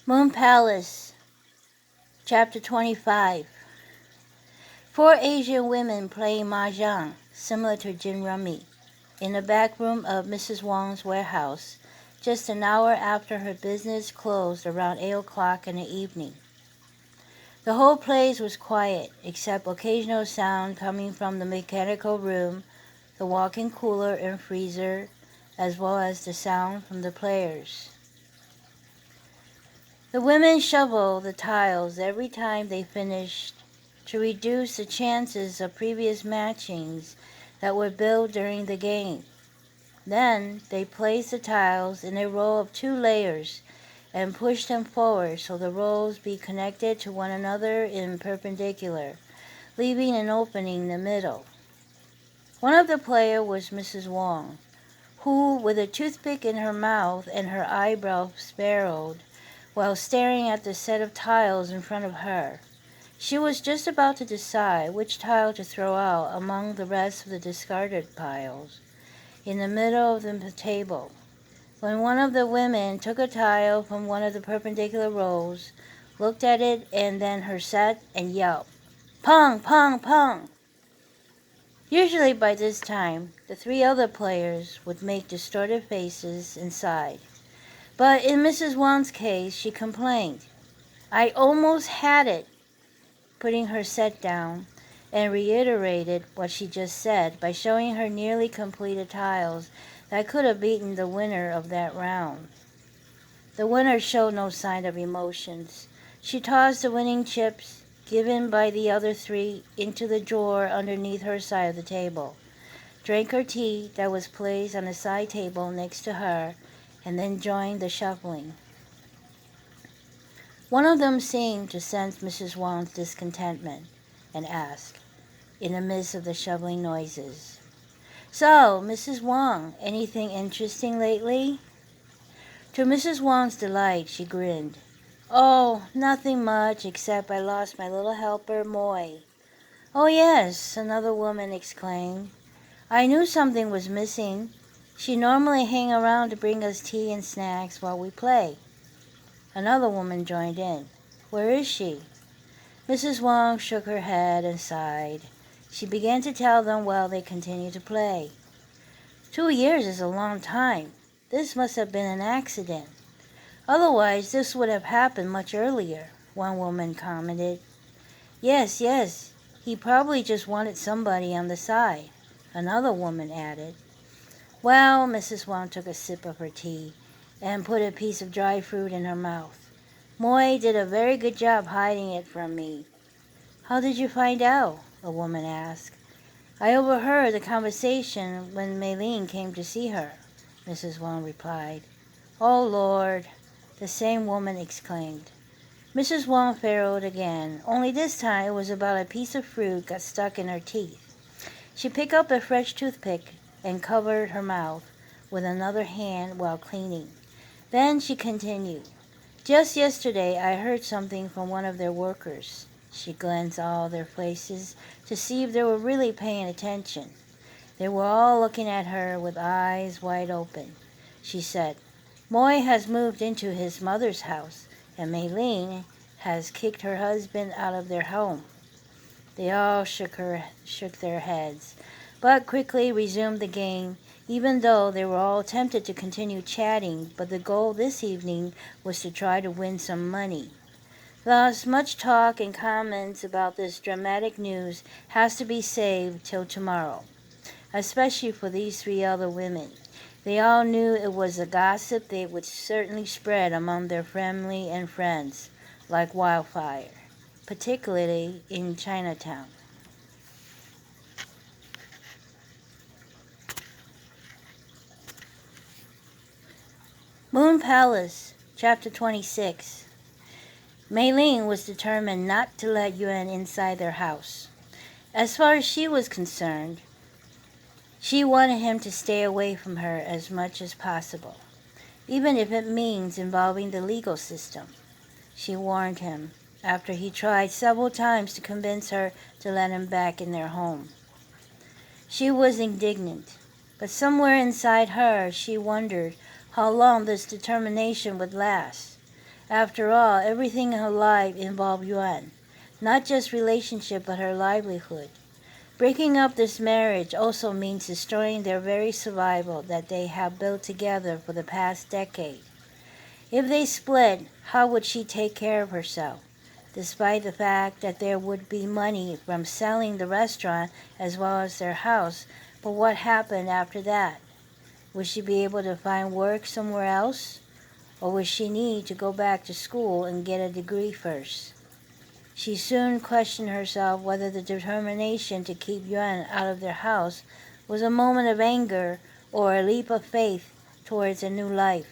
Moon Palace, Chapter 25. Four Asian women playing mahjong, similar to gin rummy, in the back room of Mrs. Wong's warehouse, just an hour after her business closed around 8 o'clock in the evening. The whole place was quiet, except occasional sound coming from the mechanical room, the walk-in cooler and freezer, as well as the sound from the players. The women shoveled the tiles every time they finished to reduce the chances of previous matchings that were built during the game. Then they placed the tiles in a row of 2 layers and pushed them forward so the rows be connected to one another in perpendicular, leaving an opening in the middle. One of the players was Mrs. Wong, who, with a toothpick in her mouth and her eyebrows furrowed, while staring at the set of tiles in front of her, she was just about to decide which tile to throw out among the rest of the discarded piles in the middle of the table, when one of the women took a tile from one of the perpendicular rows, looked at it and then her set, and yelped, "Pong, pong, pong!" Usually by this time, the 3 other players would make distorted faces and sigh. But in Mrs. Wong's case, she complained, "I almost had it," putting her set down, and reiterated what she just said by showing her nearly completed tiles that could have beaten the winner of that round. The winner showed no sign of emotions. She tossed the winning chips, given by the other 3, into the drawer underneath her side of the table, drank her tea that was placed on the side table next to her, and then joined the shuffling. One of them seemed to sense Mrs. Wong's discontentment and asked, in the midst of the shoveling noises, "So, Mrs. Wong, anything interesting lately?" To Mrs. Wong's delight, she grinned. "Oh, nothing much, except I lost my little helper, Moy." "Oh yes," another woman exclaimed. "I knew something was missing. She normally hang around to bring us tea and snacks while we play." Another woman joined in. "Where is she?" Mrs. Wong shook her head and sighed. She began to tell them while they continued to play. 2 years is a long time. This must have been an accident. Otherwise, this would have happened much earlier," one woman commented. Yes, he probably just wanted somebody on the side," another woman added. "Well," Mrs. Wong took a sip of her tea and put a piece of dry fruit in her mouth, "Moy did a very good job hiding it from me." "How did you find out?" a woman asked. "I overheard the conversation when Mei-ling came to see her," Mrs. Wong replied. "Oh, Lord," the same woman exclaimed. Mrs. Wong furrowed again, only this time it was about a piece of fruit got stuck in her teeth. She picked up a fresh toothpick and covered her mouth with another hand while cleaning. Then she continued, "Just yesterday I heard something from one of their workers." She glanced all their faces to see if they were really paying attention. They were all looking at her with eyes wide open. She said, "Moy has moved into his mother's house, and Mei-ling has kicked her husband out of their home." They all shook their heads, but quickly resumed the game, even though they were all tempted to continue chatting, but the goal this evening was to try to win some money. Thus, much talk and comments about this dramatic news has to be saved till tomorrow, especially for these 3 other women. They all knew it was a gossip they would certainly spread among their family and friends like wildfire, particularly in Chinatown. Moon Palace, Chapter 26. Mei-ling was determined not to let Yuan inside their house. As far as she was concerned, she wanted him to stay away from her as much as possible, even if it means involving the legal system. She warned him after he tried several times to convince her to let him back in their home. She was indignant, but somewhere inside her she wondered how long this determination would last. After all, everything in her life involved Yuan, not just relationship but her livelihood. Breaking up this marriage also means destroying their very survival that they have built together for the past decade. If they split, how would she take care of herself? Despite the fact that there would be money from selling the restaurant as well as their house, but what happened after that? Would she be able to find work somewhere else? Or would she need to go back to school and get a degree first? She soon questioned herself whether the determination to keep Yuan out of their house was a moment of anger or a leap of faith towards a new life.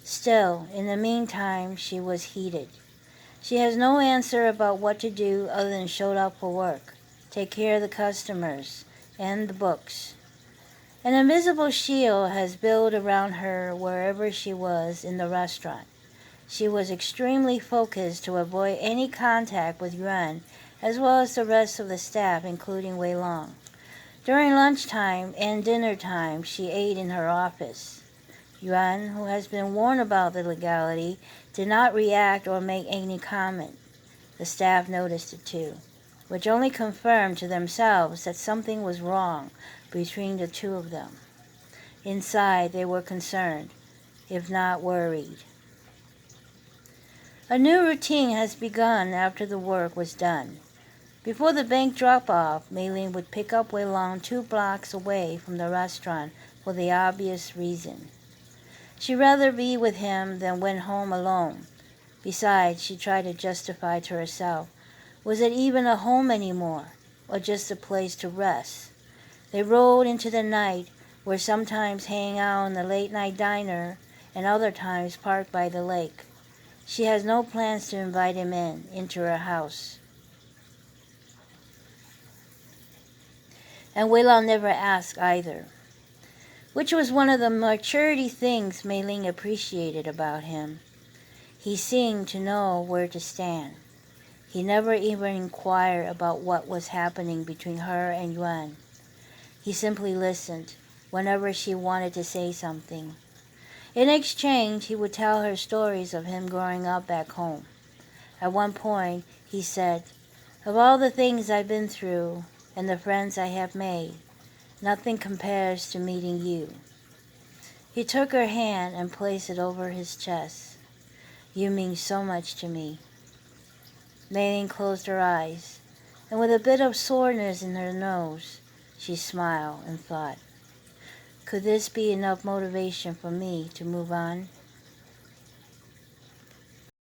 Still, in the meantime, she was heated. She has no answer about what to do other than show up for work, take care of the customers, and the books. An invisible shield has built around her wherever she was in the restaurant. She was extremely focused to avoid any contact with Yuan, as well as the rest of the staff, including Wei Long. During lunchtime and dinner time, she ate in her office. Yuan, who has been warned about the legality, did not react or make any comment. The staff noticed it too, which only confirmed to themselves that something was wrong between the two of them. Inside, they were concerned, if not worried. A new routine has begun after the work was done. Before the bank drop-off, Mei-Ling would pick up Wei Long 2 blocks away from the restaurant for the obvious reason. She'd rather be with him than went home alone. Besides, she tried to justify to herself, was it even a home anymore, or just a place to rest? They rode into the night, were sometimes hanging out in the late-night diner, and other times parked by the lake. She has no plans to invite him into her house. And Weilong never asked either, which was one of the maturity things Mei-Ling appreciated about him. He seemed to know where to stand. He never even inquired about what was happening between her and Yuan. He simply listened whenever she wanted to say something. In exchange, he would tell her stories of him growing up back home. At one point, he said, "Of all the things I've been through and the friends I have made, nothing compares to meeting you." He took her hand and placed it over his chest. "You mean so much to me." Mei-Ling closed her eyes, and with a bit of soreness in her nose, she smiled and thought, could this be enough motivation for me to move on?